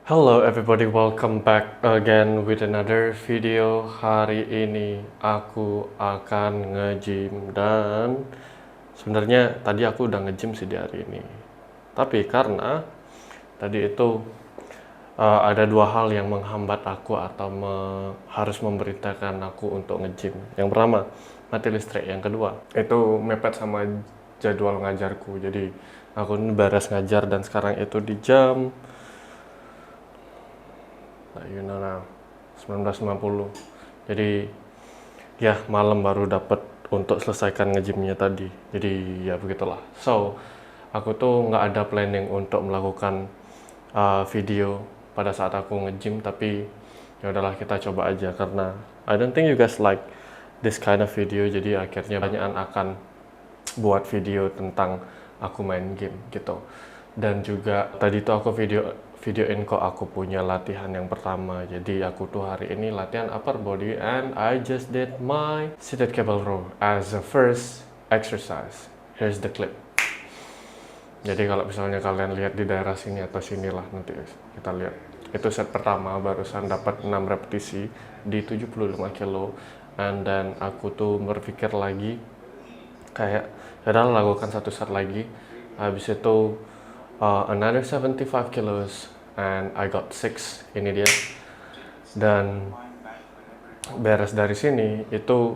Hello everybody, welcome back again with another video. Hari ini aku akan nge-gym dan sebenarnya tadi aku udah nge-gym sih di hari ini. Tapi karena tadi itu ada dua hal yang menghambat aku atau harus memberitakan aku untuk nge-gym. Yang pertama, mati listrik. Yang kedua, itu mepet sama jadwal ngajarku. Jadi aku ini beres ngajar dan sekarang itu di jam 19.50. Jadi ya malam baru dapat untuk selesaikan nge-gymnya tadi. Jadi ya begitulah. So aku tuh nggak ada planning untuk melakukan video pada saat aku nge-gym, tapi ya udahlah kita coba aja karena I don't think you guys like this kind of video. Jadi akhirnya banyakan akan buat video tentang aku main game gitu. Dan juga tadi tuh aku videoin kok aku punya latihan yang pertama. Jadi aku tuh hari ini latihan upper body and I just did my seated cable row as a first exercise. Here's the clip. Jadi kalau misalnya kalian lihat di daerah sini atau sinilah, nanti kita lihat. Itu set pertama barusan dapat 6 repetisi di 75 kilo. And then aku tuh berpikir lagi kayak ya lakukan satu set lagi. Habis itu another 75 kilos and I got 6. Ini dia. Dan beres dari sini itu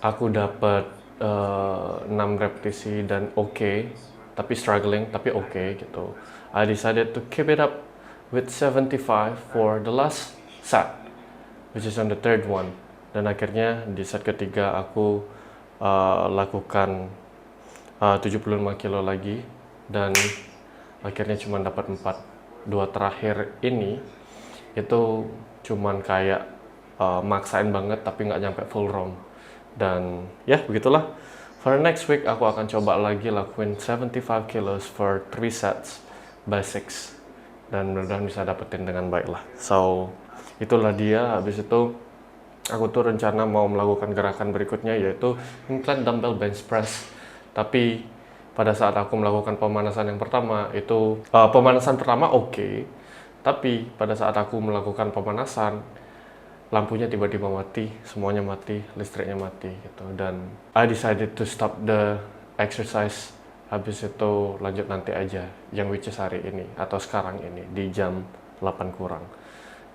aku dapat 6 repetisi dan oke, tapi struggling, tapi oke gitu. I decided to keep it up with 75 for the last set, which is on the third one. Dan akhirnya di set ketiga aku lakukan 75 kilo lagi dan akhirnya cuma dapat 4. Dua terakhir ini itu cuman kayak maksain banget tapi nggak nyampe full round. Dan ya begitulah. For next week aku akan coba lagi lakuin 75 kilos for 3 sets by 6 dan mudah-mudahan bisa dapetin dengan baik lah. So itulah dia. Habis itu aku tuh rencana mau melakukan gerakan berikutnya yaitu incline dumbbell bench press. Tapi pada saat aku melakukan pemanasan yang pertama itu pemanasan pertama oke, tapi pada saat aku melakukan pemanasan lampunya tiba-tiba mati, semuanya mati, listriknya mati gitu. Dan I decided to stop the exercise. Habis itu lanjut nanti aja, yang which is hari ini atau sekarang ini di jam 8 kurang.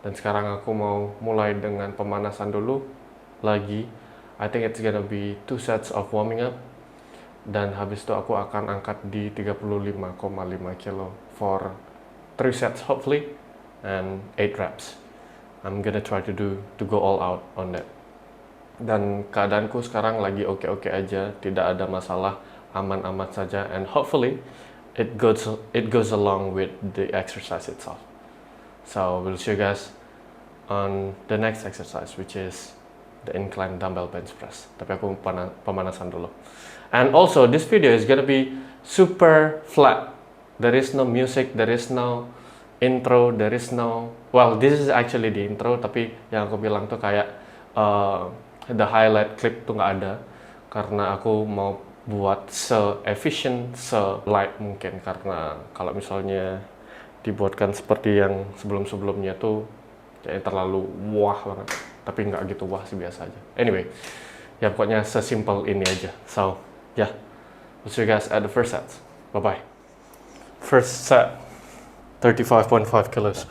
Dan sekarang aku mau mulai dengan pemanasan dulu lagi. I think it's gonna be 2 sets of warming up. Dan habis itu aku akan angkat di 35,5 kilo for 3 sets hopefully and 8 reps. I'm gonna try to go all out on that. Dan keadaanku sekarang lagi oke-oke aja, tidak ada masalah, aman-aman saja, and hopefully it goes along with the exercise itself. So we'll see you guys on the next exercise, which is the incline dumbbell bench press. Tapi aku pemanasan dulu. And also this video is gonna be super flat. There is no music, there is no intro, there is no, well this is actually the intro, tapi yang aku bilang tuh kayak the highlight clip tuh nggak ada karena aku mau buat se-efficient, se-light mungkin. Karena kalau misalnya dibuatkan seperti yang sebelum-sebelumnya tuh kayak terlalu wah banget, tapi nggak gitu wah sih, biasa aja. Anyway, ya pokoknya sesimpel ini aja. So yeah, we'll see you guys at the first set. Bye bye. First set, 35.5 kilos.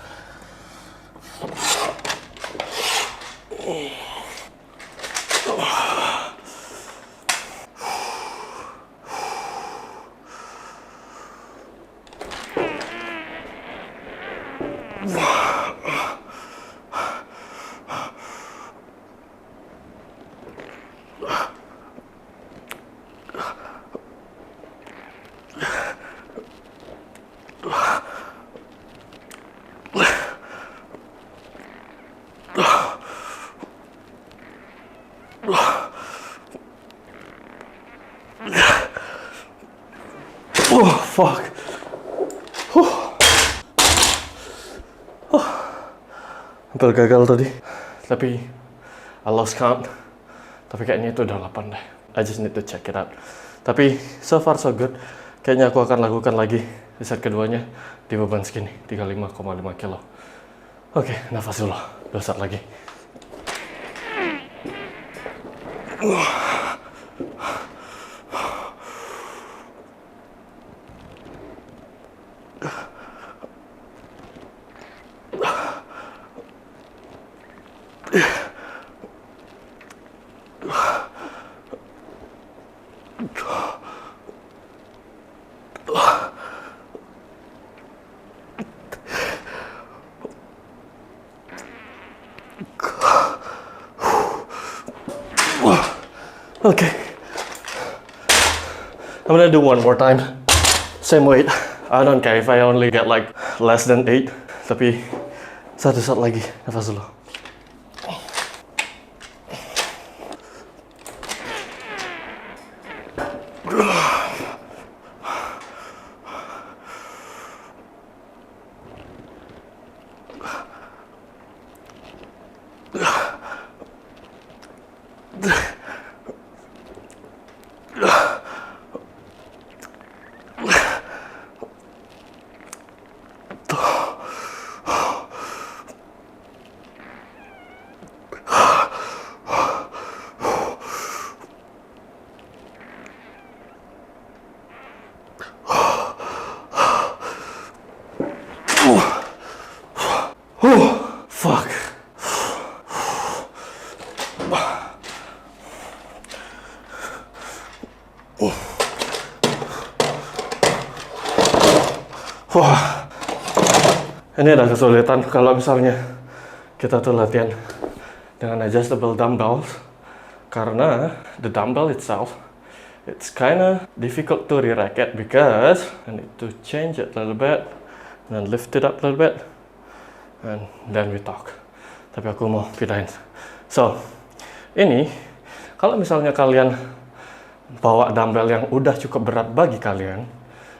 Oh fuck. Hampir gagal tadi. Tapi I lost count. Tapi kayaknya itu udah 8 deh. I just need to check it out. Tapi so far so good. Kayaknya aku akan lakukan lagi di set keduanya di beban segini, 35,5 kilo. Oke, nafas dulu, 2 set lagi. Okay, I'm gonna do one more time. Same weight. I don't care if I only get like less than 8. Tapi satu set lagi. Nafas dulu. Fuck. Wah, ini ada kesulitan kalau misalnya kita tuh latihan dengan adjustable dumbbells, karena the dumbbell itself, it's kinda difficult to re-rack it because I need to change it a little bit and then lift it up a little bit and then we talk. Tapi aku mau pindahin. So, ini kalau misalnya kalian bawa dumbbell yang udah cukup berat bagi kalian,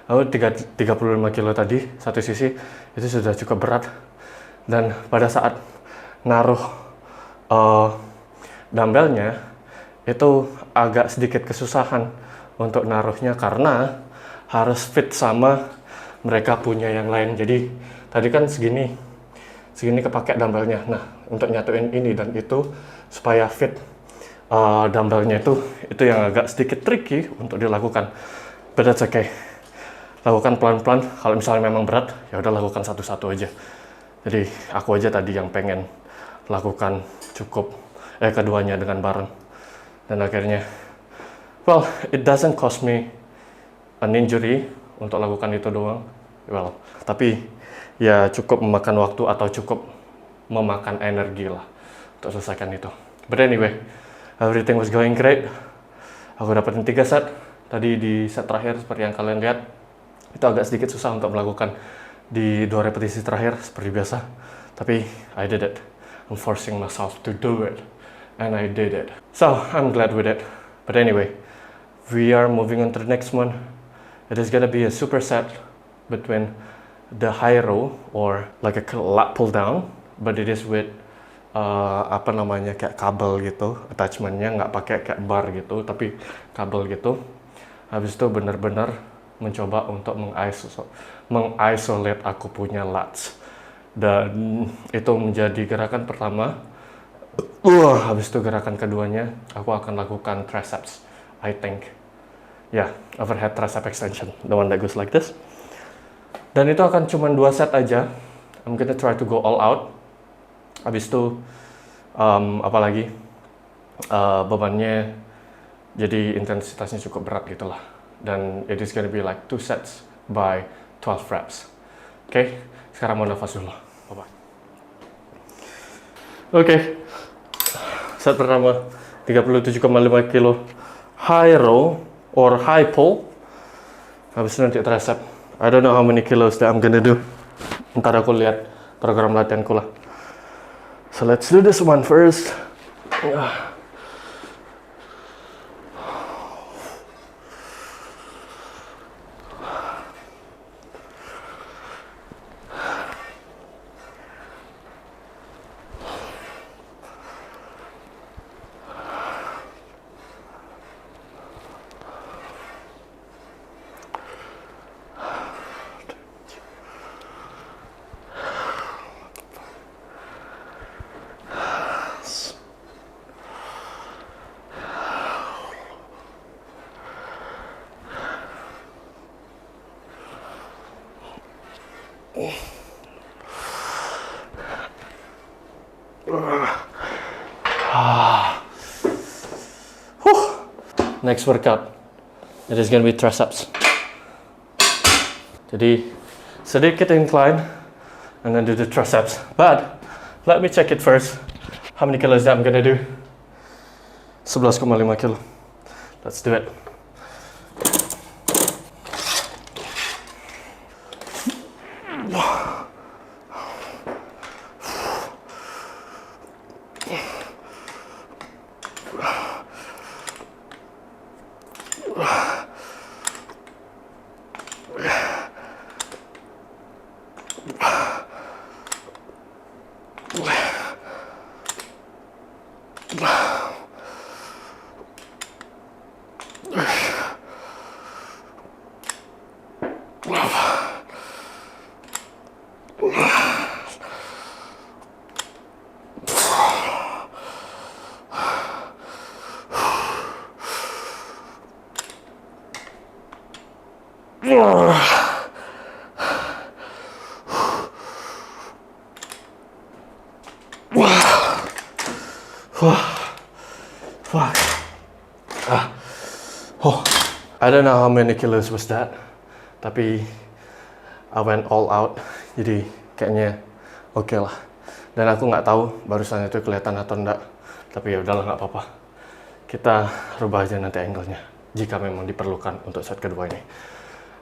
35 kilo tadi, satu sisi, itu sudah cukup berat. Dan pada saat naruh dumbbellnya, itu agak sedikit kesusahan untuk naruhnya karena harus fit sama mereka punya yang lain. Jadi, tadi kan segini kepake dumbbellnya. Nah, untuk nyatuin ini dan itu, supaya fit dumbbellnya itu yang agak sedikit tricky untuk dilakukan. But that's okay. Lakukan pelan-pelan. Kalau misalnya memang berat, ya udah lakukan satu-satu aja. Jadi aku aja tadi yang pengen lakukan keduanya dengan bareng. Dan akhirnya, well, it doesn't cost me an injury untuk lakukan itu doang. Well, tapi ya cukup memakan waktu atau cukup memakan energi lah untuk selesaikan itu. But anyway, everything was going great. Aku dapetin 3 set. Tadi di set terakhir seperti yang kalian lihat, itu agak sedikit susah untuk melakukan di 2 repetisi terakhir seperti biasa. Tapi I did it. I'm forcing myself to do it. And I did it. So, I'm glad with it. But anyway, we are moving on to the next one. It is gonna be a superset between the high row or like a lat pull down, but it is with kayak kabel gitu, attachmentnya nggak pakai kayak bar gitu, tapi kabel gitu. Habis itu benar-benar mencoba untuk mengisolate aku punya lats, dan itu menjadi gerakan pertama. Habis itu gerakan keduanya aku akan lakukan triceps, I think. Yeah, overhead tricep extension, the one that goes like this. Dan itu akan cuma 2 set aja. I'm gonna try to go all out. Habis itu bebannya jadi intensitasnya cukup berat gitulah. Dan it is gonna be like 2 sets by 12 reps. Oke, sekarang mau nafas dulu. Bye-bye. Oke, set pertama 37,5 kilo high row or high pull. Habis itu nanti tricep. I don't know how many kilos that I'm gonna do. Ntar aku lihat program latihanku lah. So let's do this one first. Next workout, it is gonna be triceps. Jadi sedikit incline, and then do the triceps. But let me check it first. How many kilos that I'm gonna do? 11,5 kilo. Let's do it. Fuck. I don't know how many kilos was that, tapi I went all out, jadi kayaknya oke lah. Dan aku nggak tahu barusan itu kelihatan atau enggak, tapi ya udahlah, nggak apa-apa. Kita rubah aja nanti angle-nya jika memang diperlukan untuk set kedua ini.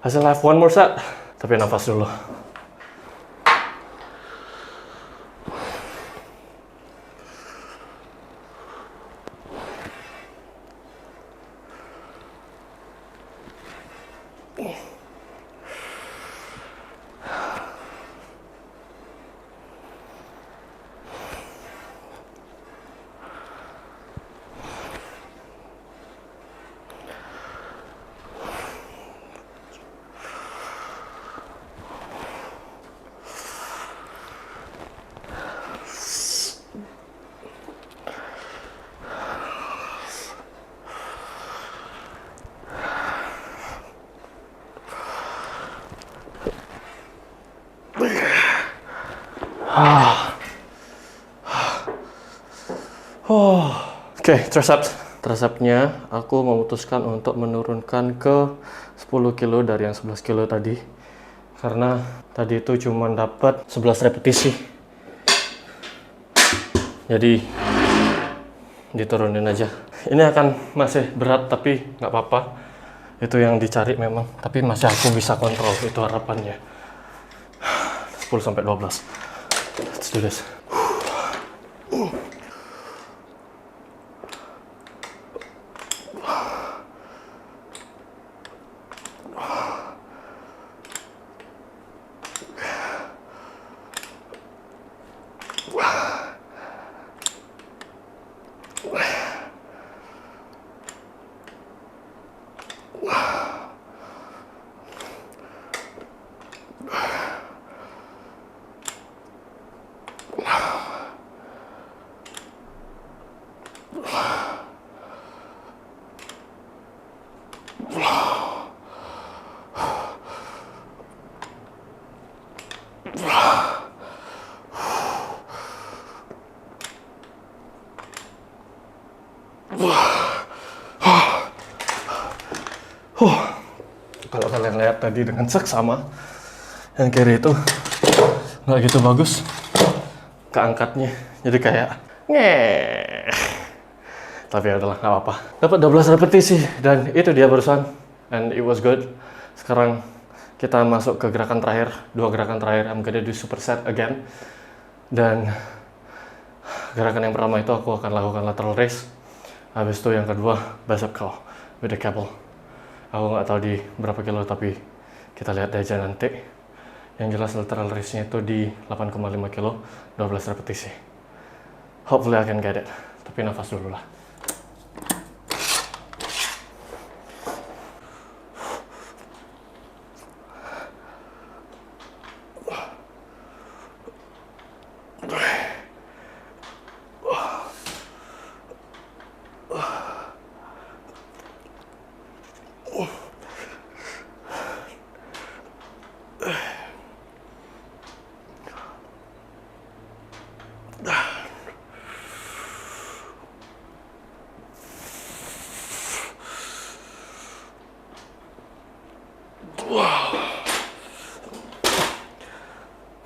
I still have one more set, tapi nafas dulu. Oke, tricepsnya aku memutuskan untuk menurunkan ke 10 kilo dari yang 11 kilo tadi, karena tadi itu cuma dapat 11 repetisi, jadi diturunin aja. Ini akan masih berat tapi nggak apa-apa, itu yang dicari memang, tapi masih aku bisa kontrol, itu harapannya. 10-12. Let's do this. Kalau kalian lihat tadi dengan seksama, yang kiri itu nggak gitu bagus keangkatnya, jadi kayak ngeh. Tapi ya udahlah, nggak apa-apa. Dapat 12 repetisi dan itu dia barusan, and it was good. Sekarang kita masuk ke gerakan terakhir, 2 gerakan terakhir. I'm gonna do superset again. Dan gerakan yang pertama itu aku akan lakukan lateral raise. Habis itu yang kedua bicep curl with the cable. Aku nggak tahu di berapa kilo, tapi kita lihat aja nanti. Yang jelas lateral raise-nya itu di 8,5 kilo, 12 repetisi. Hopefully I can get it. Tapi nafas dulu lah.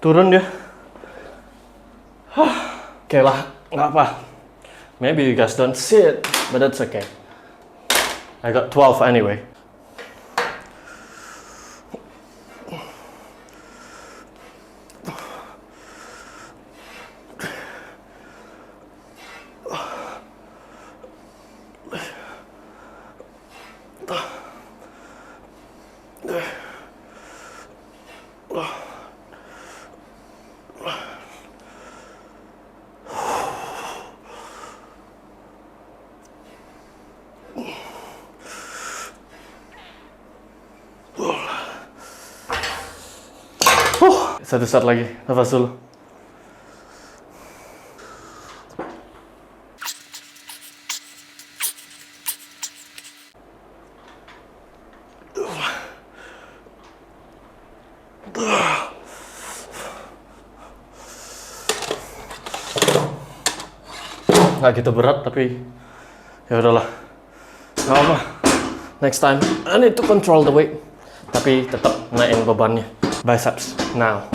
Turun dia. Oke lah, nggak apa. Maybe you guys don't see it, but that's okay. I got 12 anyway. Satu set lagi, nafas dulu. Nggak gitu berat, tapi ya udahlah, nggak apa. Next time I need to control the weight, tapi tetap naikin bebannya. Biceps now.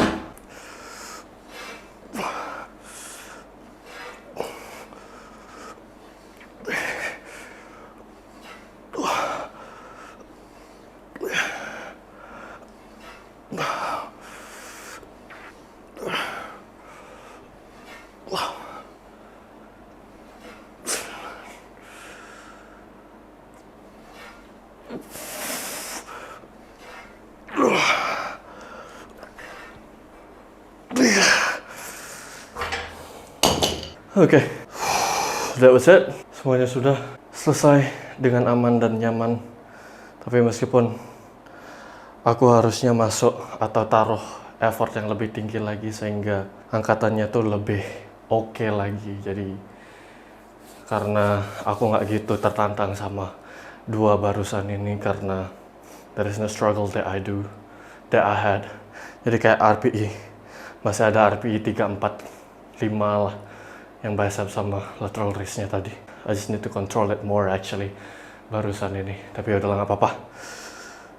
Oke, that was it. Semuanya sudah selesai dengan aman dan nyaman. Tapi meskipun aku harusnya masuk atau taruh effort yang lebih tinggi lagi sehingga angkatannya tuh lebih oke lagi. Jadi karena aku nggak gitu tertantang sama dua barusan ini karena there is no struggle that I had. Jadi kayak RPE, masih ada RPE 3, 4, 5 lah yang bicep sama lateral raise-nya tadi. I just need to control it more actually barusan ini. Tapi udahlah, nggak apa-apa.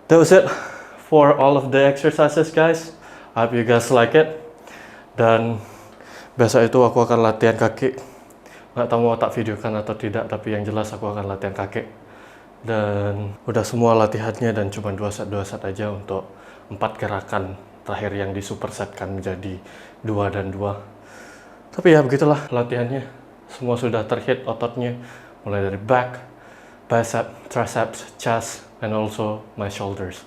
That was it for all of the exercises guys. I hope you guys like it. Dan besok itu aku akan latihan kaki. Nggak tahu mau tak videokan atau tidak, tapi yang jelas aku akan latihan kaki. Dan udah semua latihannya dan cuma 2 set aja untuk 4 gerakan terakhir yang disupersetkan menjadi 2 dan 2. Tapi ya begitulah latihannya. Semua sudah terhit ototnya, mulai dari back, bicep, triceps, chest, and also my shoulders.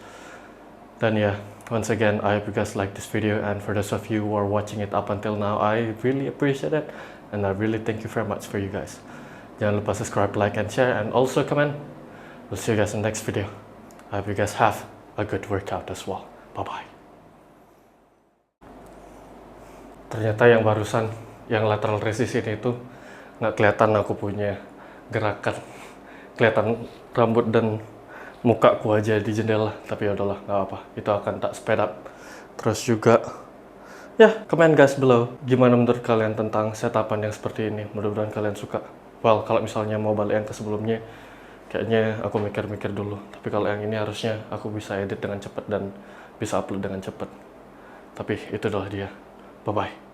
Dan ya, once again, I hope you guys like this video, and for those of you who are watching it up until now, I really appreciate it, and I really thank you very much for you guys. Jangan lupa subscribe, like, and share, and also comment. We'll see you guys in the next video. I hope you guys have a good workout as well. Bye-bye. Ternyata yang barusan, yang lateral raise ini itu nggak kelihatan aku punya gerakan. Kelihatan rambut dan mukaku aja di jendela. Tapi ya udahlah, nggak apa. Itu akan tak speed up. Terus juga, ya, comment guys below. Gimana menurut kalian tentang setupan yang seperti ini? Mudah-mudahan kalian suka. Well, kalau misalnya mau balik yang ke sebelumnya, kayaknya aku mikir-mikir dulu. Tapi kalau yang ini harusnya aku bisa edit dengan cepat dan bisa upload dengan cepat. Tapi itu adalah dia. Bye-bye.